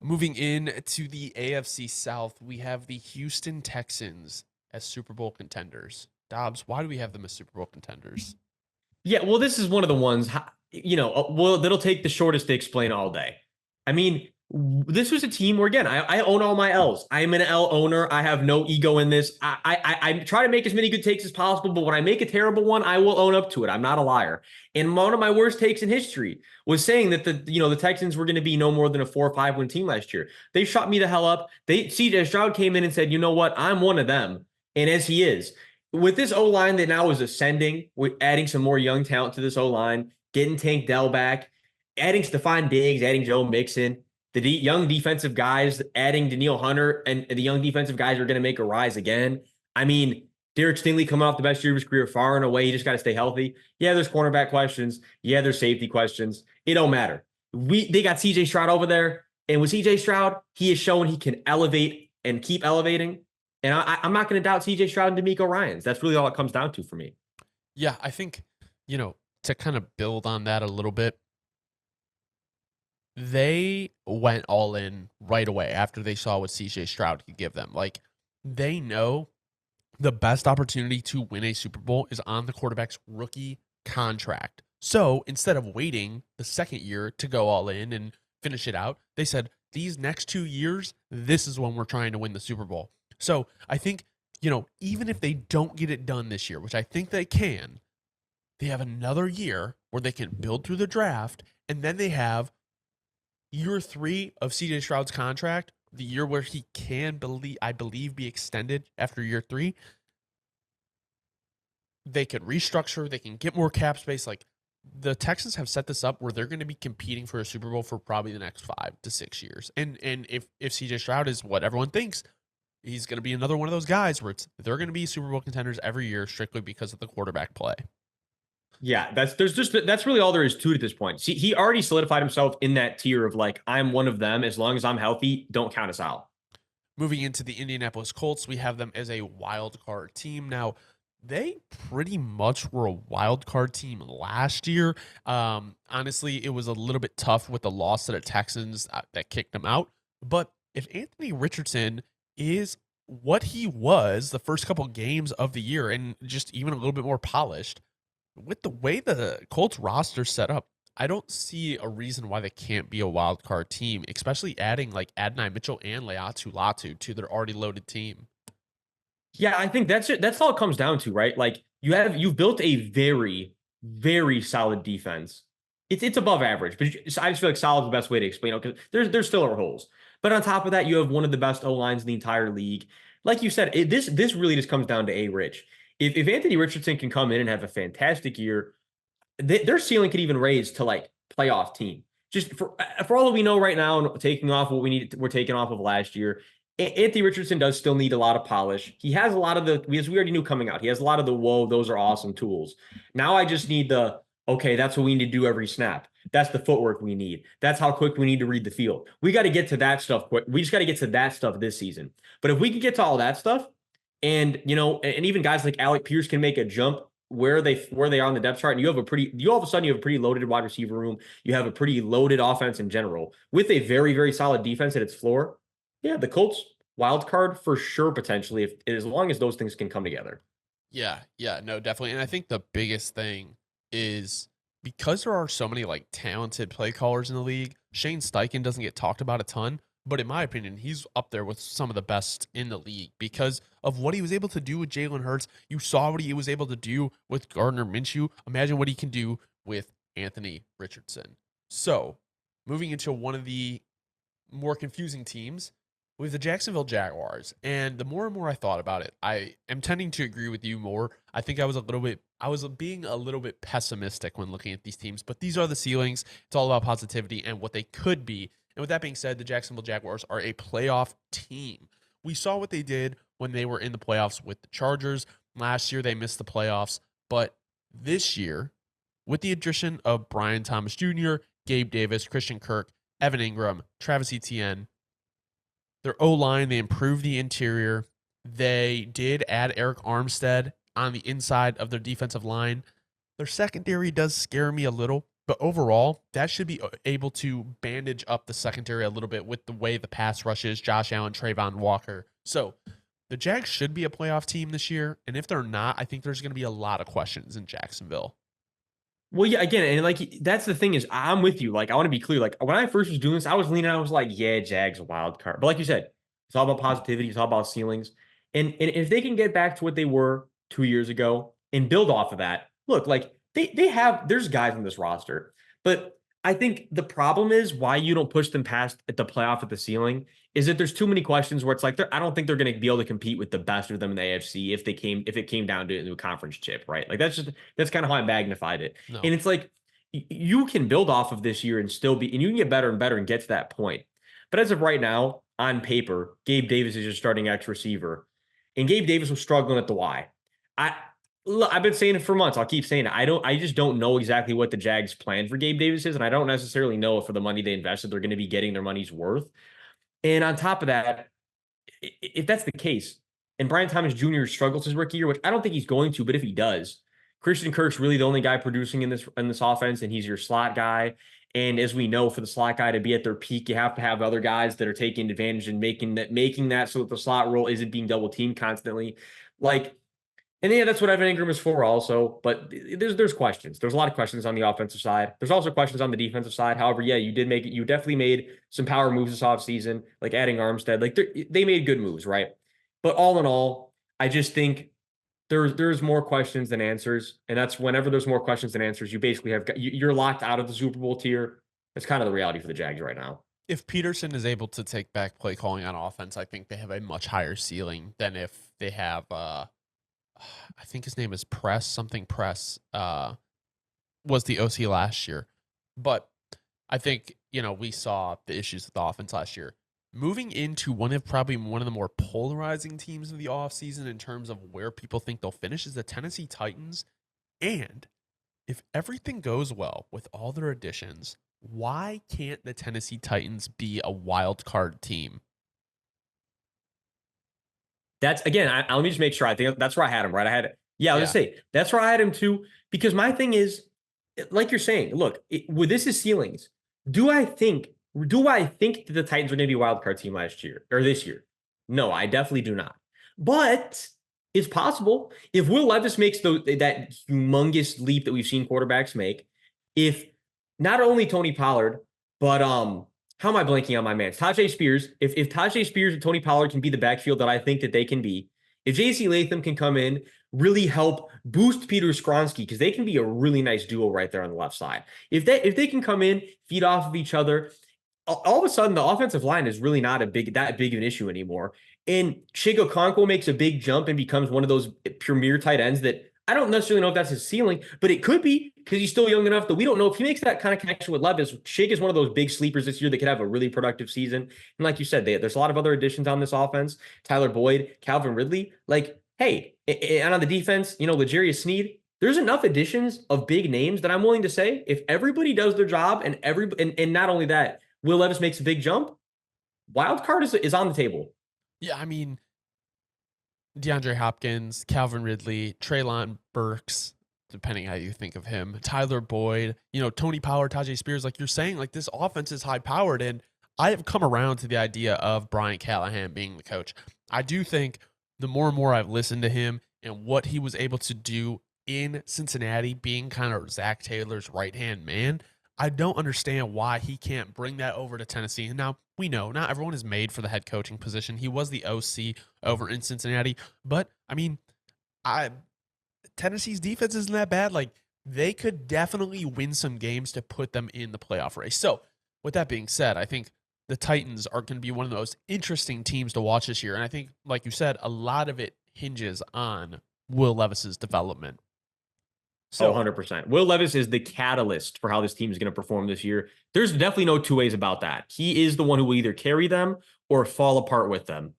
Moving in to the AFC South, we have the Houston Texans as Super Bowl contenders. Dobbs, why do we have them as Super Bowl contenders? Yeah, well, this is one of the ones, well, that'll take the shortest to explain all day. I mean, this was a team where, again, I own all my L's. I'm an L owner. I have no ego in this. I try to make as many good takes as possible, but when I make a terrible one, I will own up to it. I'm not a liar. And one of my worst takes in history was saying that the Texans were going to be no more than a 4 or 5 win team last year. They shot me the hell up. CJ Stroud came in and said, you know what? I'm one of them. And as he is with this O line that now is ascending, with adding some more young talent to this O line, getting Tank Dell back, adding Stephon Diggs, adding Joe Mixon, the young defensive guys, adding Danielle Hunter, and the young defensive guys are going to make a rise again. I mean, Derek Stingley coming off the best year of his career far and away. You just got to stay healthy. Yeah, there's cornerback questions. Yeah, there's safety questions. It don't matter. They got CJ Stroud over there. And with CJ Stroud, he has shown he can elevate and keep elevating. And I'm not going to doubt CJ Stroud and D'Amico Ryans. That's really all it comes down to for me. Yeah, I think, to kind of build on that a little bit, they went all in right away after they saw what CJ Stroud could give them. Like, they know the best opportunity to win a Super Bowl is on the quarterback's rookie contract. So instead of waiting the second year to go all in and finish it out, they said, these next 2 years, this is when we're trying to win the Super Bowl. So I think, even if they don't get it done this year, which I think they can, they have another year where they can build through the draft, and then they have year 3 of CJ Stroud's contract, the year where he can I believe be extended after year 3. They could restructure, they can get more cap space. Like, the Texans have set this up where they're going to be competing for a Super Bowl for probably the next 5 to 6 years. And if CJ Stroud is what everyone thinks, he's going to be another one of those guys where they're going to be Super Bowl contenders every year strictly because of the quarterback play. Yeah, that's really all there is to it at this point. See, he already solidified himself in that tier of like, I'm one of them. As long as I'm healthy, don't count us out. Moving into the Indianapolis Colts, we have them as a wild card team. Now, they pretty much were a wild card team last year. Honestly, it was a little bit tough with the loss to the Texans that kicked them out. But if Anthony Richardson is what he was the first couple games of the year and just even a little bit more polished, with the way the Colts roster set up, I don't see a reason why they can't be a wild card team, especially adding like Adonai Mitchell and Leatu Latu to their already loaded team. Yeah, I think that's it. That's all it comes down to, right? Like you've built a very, very solid defense. It's above average, but I just feel like solid is the best way to explain it because there's still holes. But on top of that, you have one of the best O lines in the entire league. Like you said, this really just comes down to A Rich. If Anthony Richardson can come in and have a fantastic year, their ceiling could even raise to like playoff team. Just for all that we know right now, and taking off what we're taking off of last year, Anthony Richardson does still need a lot of polish. He has a lot of as we already knew coming out, he has a lot of the whoa, those are awesome tools. Now I just need okay, that's what we need to do every snap. That's the footwork we need. That's how quick we need to read the field. We got to get to that stuff quick. We just got to get to that stuff this season. But if we can get to all that stuff, and and even guys like Alec Pierce can make a jump where they are on the depth chart, and you all of a sudden you have a pretty loaded wide receiver room. You have a pretty loaded offense in general with a very, very solid defense at its floor. Yeah, the Colts wild card for sure, potentially, if as long as those things can come together. Yeah, no, definitely. And I think the biggest thing is because there are so many like talented play callers in the league, Shane Steichen doesn't get talked about a ton. But in my opinion, he's up there with some of the best in the league because of what he was able to do with Jalen Hurts. You saw what he was able to do with Gardner Minshew. Imagine what he can do with Anthony Richardson. So, moving into one of the more confusing teams with the Jacksonville Jaguars. And the more and more I thought about it, I am tending to agree with you more. I think I was being a little bit pessimistic when looking at these teams, but these are the ceilings. It's all about positivity and what they could be. And with that being said, the Jacksonville Jaguars are a playoff team. We saw what they did when they were in the playoffs with the Chargers. Last year, they missed the playoffs. But this year, with the addition of Brian Thomas Jr., Gabe Davis, Christian Kirk, Evan Ingram, Travis Etienne, their O-line, they improved the interior. They did add Eric Armstead on the inside of their defensive line. Their secondary does scare me a little. But overall, that should be able to bandage up the secondary a little bit with the way the pass rush is, Josh Allen, Trayvon Walker. So the Jags should be a playoff team this year. And if they're not, I think there's going to be a lot of questions in Jacksonville. Well, yeah, again, and like that's the thing is I'm with you. Like, I want to be clear. Like when I first was doing this, I was leaning, I was like, yeah, Jags a wild card. But like you said, it's all about positivity, it's all about ceilings. And if they can get back to what they were 2 years ago and build off of that, look, like they have there's guys on this roster. But I think the problem is why you don't push them past at the playoff at the ceiling is that there's too many questions where it's like I don't think they're going to be able to compete with the best of them in the AFC if it came down to it into a conference chip, right? Like that's kind of how I magnified it. No. And it's like you can build off of this year and still be and you can get better and better and get to that point. But as of right now, on paper, Gabe Davis is your starting X receiver. And Gabe Davis was struggling at the Y. I look, I've been saying it for months. I'll keep saying it. I just don't know exactly what the Jags plan for Gabe Davis is, and I don't necessarily know if for the money they invested, they're going to be getting their money's worth. And on top of that, if that's the case, and Brian Thomas Jr. struggles his rookie year, which I don't think he's going to, but if he does, Christian Kirk's really the only guy producing in this offense, and he's your slot guy. And as we know, for the slot guy to be at their peak, you have to have other guys that are taking advantage and making that so that the slot role isn't being double teamed constantly. Like, and yeah, that's what Evan Ingram is for also. But there's questions. There's a lot of questions on the offensive side. There's also questions on the defensive side. However, yeah, you definitely made some power moves this offseason, like adding Armstead. Like they made good moves, right? But all in all, I just think there's more questions than answers. And that's whenever there's more questions than answers, you basically you're locked out of the Super Bowl tier. That's kind of the reality for the Jags right now. If Peterson is able to take back play calling on offense, I think they have a much higher ceiling than if they have I think his name is Press, was the OC last year. But I think, we saw the issues with the offense last year. Moving into probably one of the more polarizing teams of the offseason in terms of where people think they'll finish is the Tennessee Titans. And if everything goes well with all their additions, why can't the Tennessee Titans be a wild card team? That's again, let me just make sure. I think that's where I had him, right? I was gonna say that's where I had him too, because my thing is, like you're saying, look, with this is ceilings. Do I think that the Titans are going to be a wild card team last year or this year? No, I definitely do not. But it's possible if Will Levis makes that humongous leap that we've seen quarterbacks make. If not only Tony Pollard, but how am I blanking on my man? Tajay Spears. If Tajay Spears and Tony Pollard can be the backfield that I think that they can be, if JC Latham can come in, really help boost Peter Skronsky, because they can be a really nice duo right there on the left side. If they can come in, feed off of each other, all of a sudden the offensive line is really not that big of an issue anymore. And Chigo Okonkwo makes a big jump and becomes one of those premier tight ends that I don't necessarily know if that's his ceiling, but it could be because he's still young enough that we don't know if he makes that kind of connection with Levis. Shig is one of those big sleepers this year that could have a really productive season. And like you said, there's a lot of other additions on this offense. Tyler Boyd, Calvin Ridley. Like, hey, and on the defense, L'Jarius Sneed. There's enough additions of big names that I'm willing to say if everybody does their job and not only that, Will Levis makes a big jump, wild card is on the table. Yeah, I mean, DeAndre Hopkins, Calvin Ridley, Treylon Burks, depending how you think of him, Tyler Boyd, Tony Pollard, Tajay Spears, like you're saying, like this offense is high powered. And I have come around to the idea of Brian Callahan being the coach. I do think the more and more I've listened to him and what he was able to do in Cincinnati, being kind of Zach Taylor's right-hand man, I don't understand why he can't bring that over to Tennessee. And now we know not everyone is made for the head coaching position. He was the OC over in Cincinnati, but I mean, Tennessee's defense isn't that bad. Like they could definitely win some games to put them in the playoff race. So with that being said, I think the Titans are going to be one of the most interesting teams to watch this year. And I think, like you said, a lot of it hinges on Will Levis's development. So 100%. Will Levis is the catalyst for how this team is going to perform this year. There's definitely no two ways about that. He is the one who will either carry them or fall apart with them.